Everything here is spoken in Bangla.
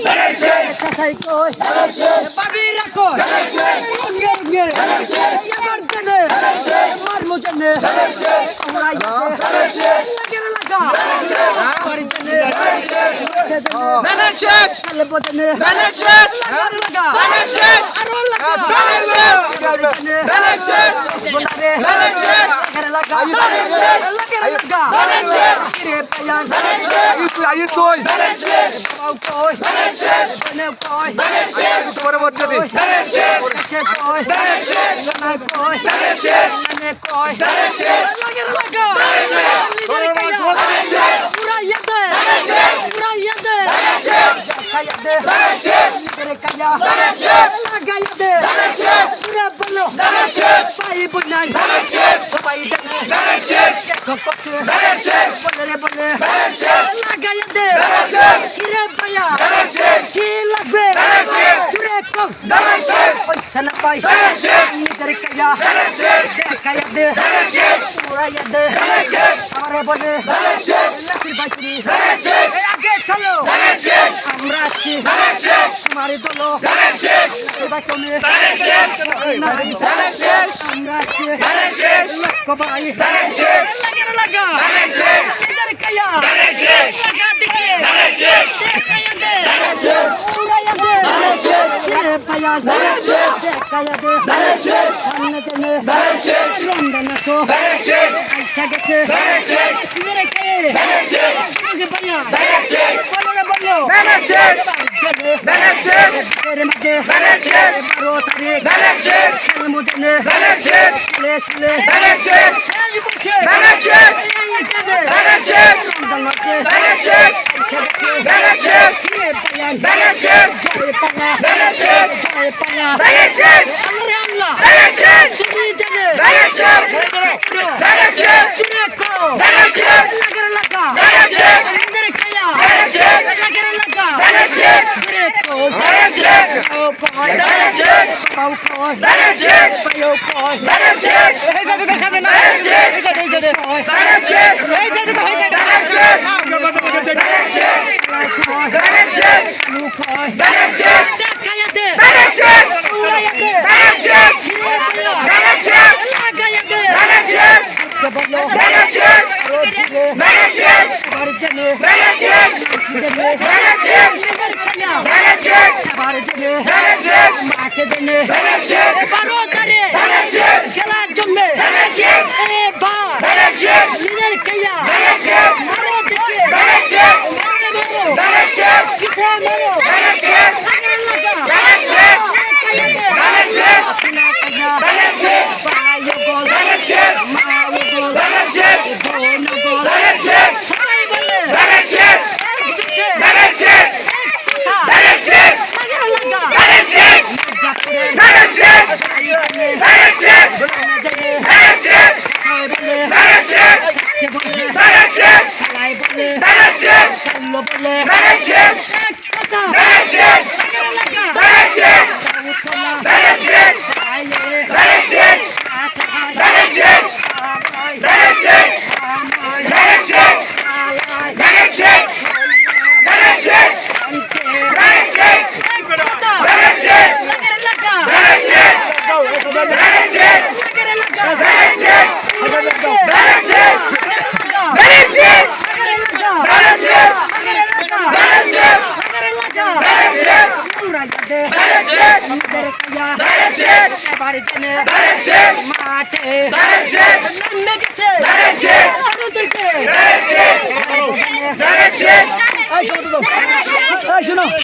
কাসাই কই বাবিরা কই রঙে রঙে এবার জানে মার মুজনে আমরা লাগের লাগা বাড়ি জানে বেনেশেষ চলে বদনে বেনেশেষ লাগের লাগা বেনেশেষ আরো লাগা বেনেশেষ বেনেশেষ বলারে বেনেশেষ লাগের লাগা বেনেশেষ লাগের লাগা বেনেশেষ রে পায়ান বেনেশেষ আই কই বেনেশেষ কই বেনেশেষ বনে কই বেনেশেষ তোমার মধ্যে দি বেনেশেষ কই বেনেশেষ না কই বেনেশেষ না কই বেনেশেষ লাগের লাগা বেনেশেষ পুরা ইয়াদে বেনেশেষ পুরা ইয়াদে বেনেশেষ কায়াদে বেনেশেষ রে কায়া বেনেশেষ লাগা ইয়াদে বেনেশেষ পুরা বলো বেনেশেষ পাই বুনাই বেনেশেষ পাই দেনে বেনেশেষ কোককে বেনেশেষ বলে বলে বেনেশেষ লাগা ইয়াদে বেনেশেষ কিরে পায়া বেনেশেষ কি লাগবে বেনেশেষ পুরে কম বেনেশেষ পয়সা না পাই বেনেশেষ নিদর কায়া বেনেশেষ কায়াদে বেনেশেষ পুরা ইয়াদে বেনেশেষ আমারে বলে বেনেশেষ লাকির বাসরি বেনেশেষ আগে চলো বেনেশেষ আমরা আছি বেনেশেষ তোমারে দলো বেনেশেষ এবার তুমি বেনেশেষ বেনেশেষ আমরা আছি বেনেশেষ কবাই বেনেশেষ লাগের লাগা বেনেশেষ নিদর কায়া বেনেশেষ লাগা দিকে বেনেশেষ কায়াদে বেনেশেষ পুরা ইয়াদে বেনেশেষ রে পায়া বেনেশেষ কায়াদে বেনেশেষ সামনে জেনে বেনেশেষ রমদানা তো বেনেশেষ আইসা গেছে বেনেশেষ রে কায়ে বেনেশেষ আগে পায়া বেনেশেষ বলো বলো বেনেশেষ বেনেশেষ রে মাঝে বেনেশেষ 12 তারিখ বেনেশেষ মুদনে বেনেশেষ লে বেনেশেষ বেনেশেষ বেনেশেষ বেনেশেষ বেনেশেষ বেনেশেষ বেনেশেষ বেনেশেষ আল্লাহ বেনেশেষ তুমি জানে বেনেশেষ বেনেশেষ তুমি কো বেনেশেষ লাগের লাগা বেনেশেষ ইন্দর খায়া বেনেশেষ লাগের লাগা বেনেশেষ তুমি কো বেনেশেষ ও পয় বেনেশেষ পাও পয় বেনেশেষ পাও পয় বেনেশেষ এই জায়গাতে সামনে না বেনেশেষ এই জায়গাতে বেনেশেষ এই জায়গাতে হই যায় বেনেশেষ বেনেশেষ বেনেশেষ বেনেশেষ খায়া দে বেনেশেষ উড়াইয়া দে বেনেশেষ বেনেশেষ লাগাইয়া দে বেনেশেষ বলো বেনেশেষ বেনেশেষ বারজনে বেনেশেষ বেনেশেষ বেনেশেষ বারজনে বেনেশেষ মাকে দেনে বেনেশেষ 12 তারে বেনেশেষ খেলার জন্য বেনেশেষ এ বা বেনেশেষ নিজের কায়া বেনেশেষ মারো দেখে বেনেশেষ মারো বেনেশেষ কিসে মারো বেনেশেষ লাগা বেনেশেষ বেনেশেষ বেনেশেষ পায়ো বল বেনেশেষ মাও বল বেনেশেষ বোন বল বেনেশেষ সবাই বলে বেনেশেষ বেনেশেষ বেনেশেষ লাগা বেনেশেষ বেনেশেষ বেনেশেষ বেনেশেষ বেনেশেষ বেনেশেষ লাই বলে বেনেশেষ কাল্লো বলে বেনেশেষ কথা বেনেশেষ লাগা বেনেশেষ বেনেশেষ বেনেশেষ বেনেশেষ বেনেশেষ বেনেশেষ বেনেশেষ বেনেশেষ বেনেশেষ বেনেশেষ লাগা বেনেশেষ বেনেশেষ বেনেশেষ বেনেশেষ বেনেশেষ বেনেশেষ বেনেশেষ বেনেশেষ বেনেশেষ বেনেশেষ বাড়িতে বেনেশেষ মাঠে বেনেশেষ নামে গেছে বেনেশেষ আরুদেরকে বেনেশেষ বেনেশেষ এই শোনো